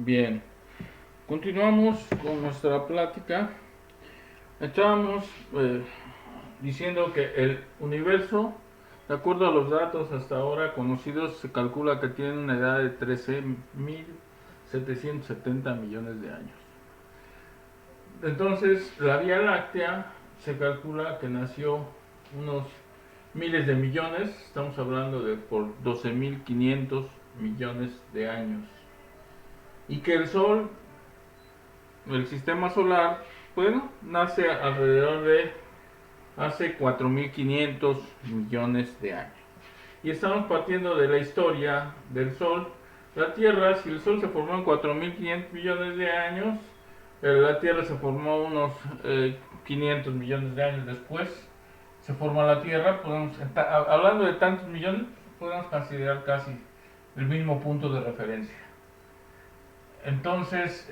Bien, continuamos con nuestra plática. Estábamos diciendo que el universo, de acuerdo a los datos hasta ahora conocidos, se calcula que tiene una edad de 13.770 millones de años. Entonces, la Vía Láctea se calcula que nació unos miles de millones, estamos hablando de por 12.500 millones de años. Y que el Sol, el sistema solar, bueno, nace alrededor de hace 4.500 millones de años. Y estamos partiendo de la historia del Sol. La Tierra, si el Sol se formó en 4.500 millones de años, la Tierra se formó unos 500 millones de años después. Se forma la Tierra, hablando de tantos millones, podemos considerar casi el mismo punto de referencia. Entonces,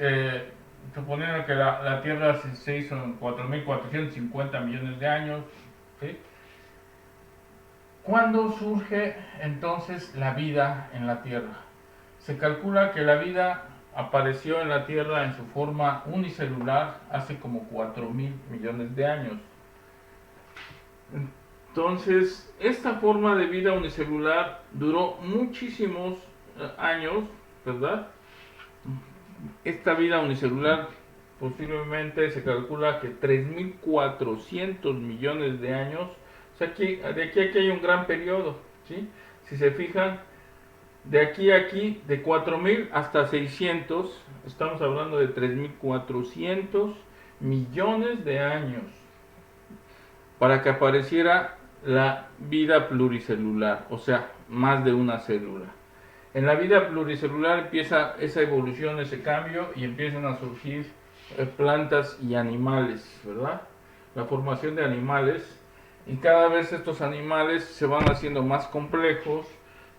suponiendo que la Tierra se hizo en 4.450 millones de años, ¿sí? ¿Cuándo surge entonces la vida en la Tierra? Se calcula que la vida apareció en la Tierra en su forma unicelular hace como 4.000 millones de años. Entonces, esta forma de vida unicelular duró muchísimos años, ¿verdad? Esta vida unicelular posiblemente se calcula que 3.400 millones de años. O sea, de aquí a aquí hay un gran periodo, ¿sí? Si se fijan, de aquí a aquí, de 4.000 hasta 600, estamos hablando de 3.400 millones de años para que apareciera la vida pluricelular, o sea, más de una célula. En la vida pluricelular empieza esa evolución, ese cambio, y empiezan a surgir plantas y animales, ¿verdad? La formación de animales, y cada vez estos animales se van haciendo más complejos.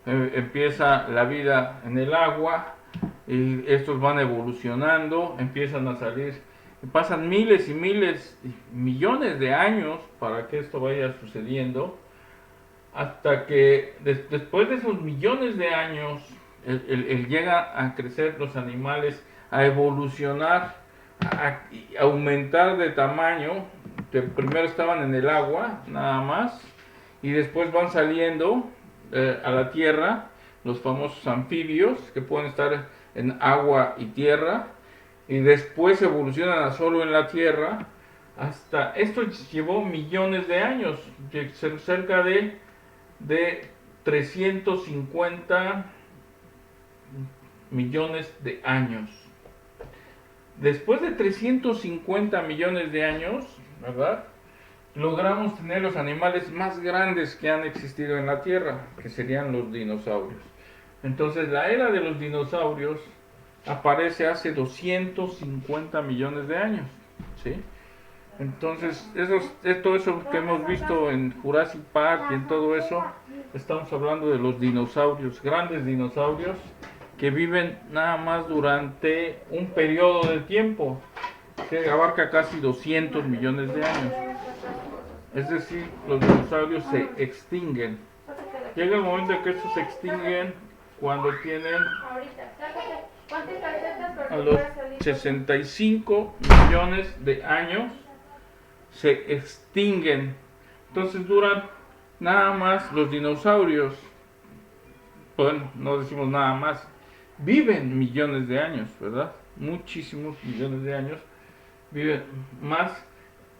Empieza la vida en el agua, y estos van evolucionando, empiezan a salir, pasan miles y miles, millones de años para que esto vaya sucediendo, hasta que después de esos millones de años, llega a crecer los animales, a evolucionar, a aumentar de tamaño, que primero estaban en el agua, nada más, y después van saliendo a la tierra, los famosos anfibios, que pueden estar en agua y tierra, y después evolucionan a solo en la tierra, hasta esto llevó millones de años, cerca de 350 millones de años. Después de 350 millones de años, ¿verdad? Logramos tener los animales más grandes que han existido en la Tierra, que serían los dinosaurios. Entonces, la era de los dinosaurios aparece hace 250 millones de años, ¿sí? Entonces, todo eso que hemos visto en Jurassic Park y en todo eso, estamos hablando de los dinosaurios, grandes dinosaurios que viven nada más durante un periodo de tiempo que abarca casi 200 millones de años. Es decir, los dinosaurios se extinguen. Llega el momento en que estos se extinguen cuando tienen a los 65 millones de años, se extinguen. Entonces duran nada más los dinosaurios, bueno, no decimos nada más, viven millones de años, ¿verdad? Muchísimos millones de años viven más.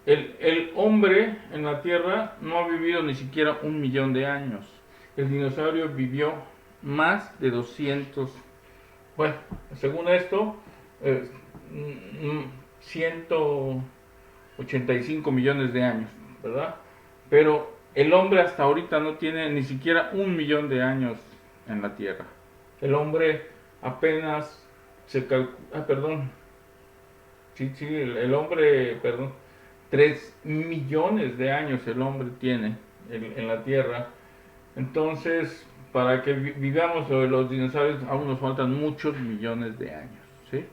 El hombre en la Tierra no ha vivido ni siquiera 1 millón de años. El dinosaurio vivió más de 200, bueno, según esto, 185 millones de años, ¿verdad? Pero el hombre hasta ahorita no tiene ni siquiera 1 millón de años en la Tierra. El hombre apenas se calcula, perdón, el hombre, perdón, 3 millones de años el hombre tiene en la Tierra. Entonces, para que vivamos sobre los dinosaurios aún nos faltan muchos millones de años, ¿sí?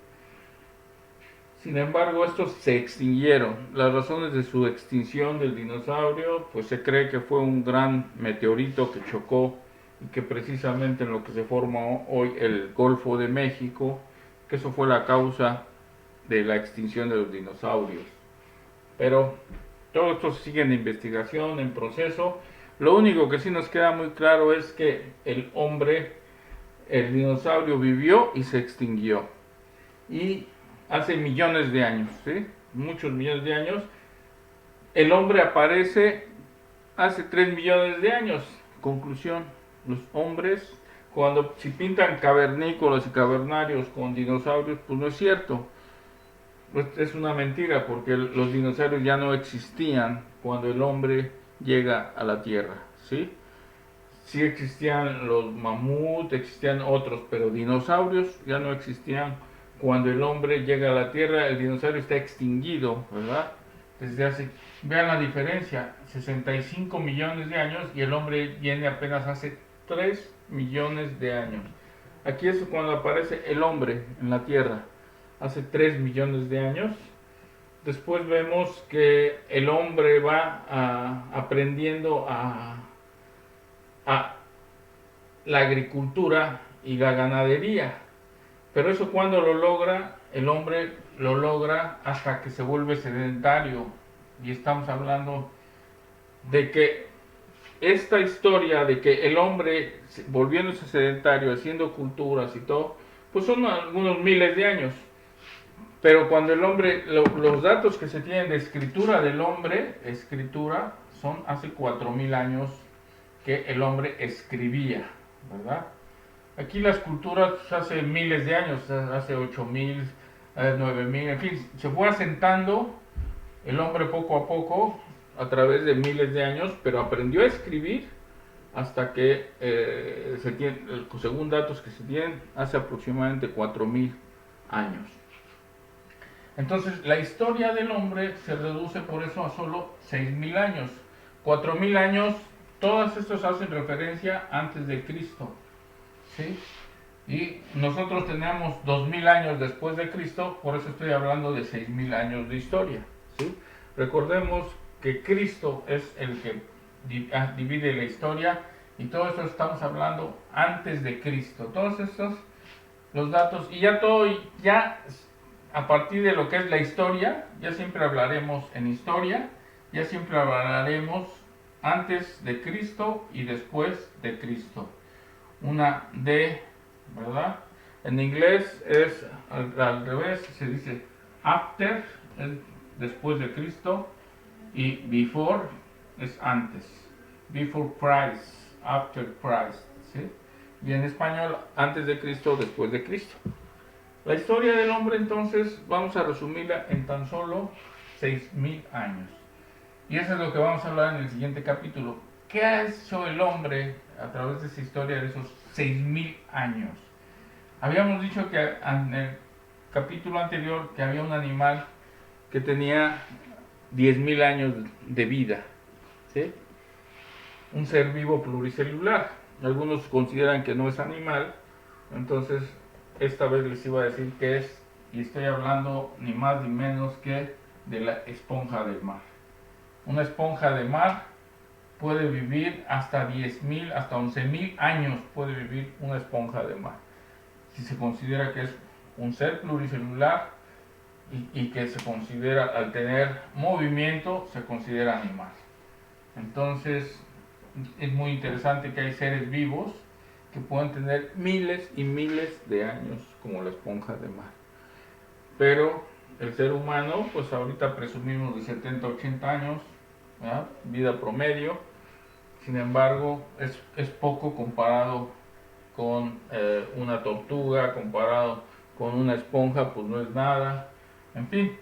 Sin embargo, estos se extinguieron. Las razones de su extinción del dinosaurio, pues se cree que fue un gran meteorito que chocó y que precisamente en lo que se forma hoy el Golfo de México, que eso fue la causa de la extinción de los dinosaurios. Pero todo esto sigue en investigación, en proceso. Lo único que sí nos queda muy claro es que el dinosaurio vivió y se extinguió. Y hace millones de años, ¿sí? Muchos millones de años. El hombre aparece hace 3 millones de años. Conclusión, los hombres, si pintan cavernícolas y cavernarios con dinosaurios, pues no es cierto. Pues es una mentira, porque los dinosaurios ya no existían cuando el hombre llega a la Tierra, ¿sí? Sí existían los mamuts, existían otros, pero dinosaurios ya no existían cuando el hombre llega a la Tierra. El dinosaurio está extinguido, ¿verdad? Vean la diferencia, 65 millones de años, y el hombre viene apenas hace 3 millones de años. Aquí es cuando aparece el hombre en la Tierra, hace 3 millones de años. Después vemos que el hombre va aprendiendo a la agricultura y la ganadería. Pero eso, cuando lo logra, el hombre lo logra hasta que se vuelve sedentario. Y estamos hablando de que esta historia de que el hombre volviéndose sedentario, haciendo culturas y todo, pues son algunos miles de años. Pero cuando el hombre, los datos que se tienen de escritura del hombre, son hace 4000 años que el hombre escribía, ¿verdad? Aquí las culturas hace miles de años, hace 8000, 9000, en fin, se fue asentando el hombre poco a poco a través de miles de años, pero aprendió a escribir hasta que según datos que se tienen, hace aproximadamente 4000 años. Entonces, la historia del hombre se reduce por eso a solo 6000 años. 4000 años, todos estos hacen referencia antes de Cristo, ¿sí? Y nosotros tenemos 2000 años después de Cristo, por eso estoy hablando de 6000 años de historia, ¿sí? Recordemos que Cristo es el que divide la historia, y todo esto estamos hablando antes de Cristo. Todos estos, los datos, y ya a partir de lo que es la historia, ya siempre hablaremos en historia, ya siempre hablaremos antes de Cristo y después de Cristo. Una D, ¿verdad? En inglés es al revés, se dice after, es después de Cristo, y before es antes. Before Christ, after Christ, ¿sí? Y en español, antes de Cristo, después de Cristo. La historia del hombre, entonces, vamos a resumirla en tan solo 6000 años. Y eso es lo que vamos a hablar en el siguiente capítulo. ¿Qué ha hecho el hombre a través de esa historia de esos 6000 años? Habíamos dicho que en el capítulo anterior que había un animal que tenía 10.000 años de vida, ¿sí? Un ser vivo pluricelular. Algunos consideran que no es animal, entonces esta vez les iba a decir que es, y estoy hablando ni más ni menos que de la esponja del mar. Una esponja de mar puede vivir hasta 10.000, hasta 11.000 años puede vivir una esponja de mar, si se considera que es un ser pluricelular y que se considera, al tener movimiento, se considera animal. Entonces es muy interesante que hay seres vivos que pueden tener miles y miles de años, como la esponja de mar. Pero el ser humano, pues ahorita presumimos de 70, 80 años, ¿verdad? Vida promedio. Sin embargo, es poco comparado con una tortuga, comparado con una esponja, pues no es nada. En fin,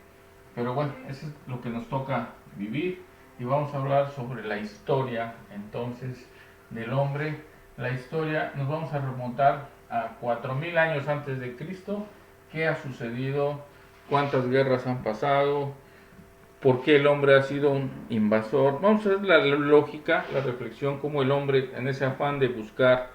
pero bueno, eso es lo que nos toca vivir, y vamos a hablar sobre la historia entonces del hombre. La historia, nos vamos a remontar a 4000 años antes de Cristo. ¿Qué ha sucedido? ¿Cuántas guerras han pasado? ¿Por qué el hombre ha sido un invasor? Vamos a ver la lógica, la reflexión, como el hombre, en ese afán de buscar,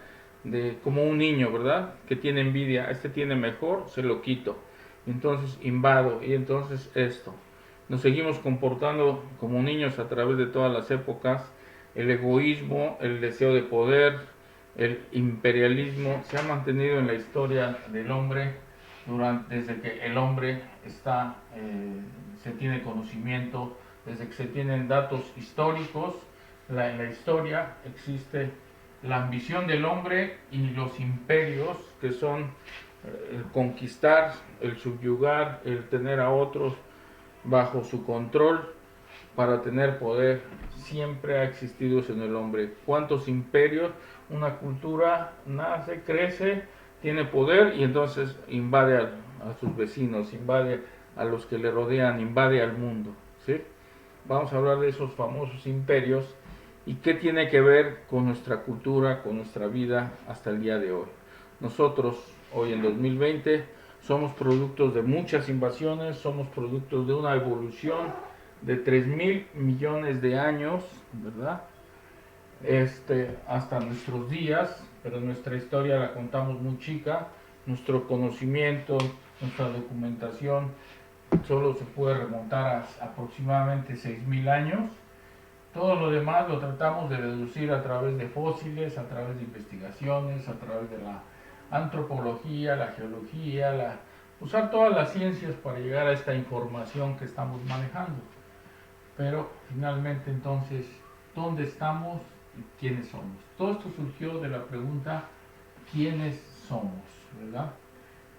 como un niño, ¿verdad? Que tiene envidia, este tiene mejor, se lo quito, entonces invado, y entonces esto. Nos seguimos comportando como niños a través de todas las épocas. El egoísmo, el deseo de poder, el imperialismo se ha mantenido en la historia del hombre desde que el hombre se tiene conocimiento, desde que se tienen datos históricos, en la historia existe la ambición del hombre y los imperios, que son el conquistar, el subyugar, el tener a otros bajo su control para tener poder. Siempre ha existido eso en el hombre. ¿Cuántos imperios? Una cultura nace, crece, tiene poder y entonces invade a sus vecinos, invade a los que le rodean, invade al mundo, ¿sí? Vamos a hablar de esos famosos imperios y qué tiene que ver con nuestra cultura, con nuestra vida hasta el día de hoy. Nosotros, hoy en 2020, somos productos de muchas invasiones, somos productos de una evolución de 3.000 millones de años, ¿verdad? Hasta nuestros días, pero nuestra historia la contamos muy chica, nuestro conocimiento, nuestra documentación solo se puede remontar a aproximadamente 6.000 años. Todo lo demás lo tratamos de deducir a través de fósiles, a través de investigaciones, a través de la antropología, la geología, usar todas las ciencias para llegar a esta información que estamos manejando. Pero finalmente entonces, ¿dónde estamos y quiénes somos? Todo esto surgió de la pregunta ¿quiénes somos? ¿Verdad?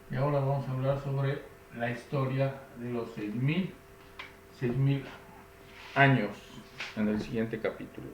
Y ahora vamos a hablar sobre la historia de los 6.000 años en el siguiente capítulo.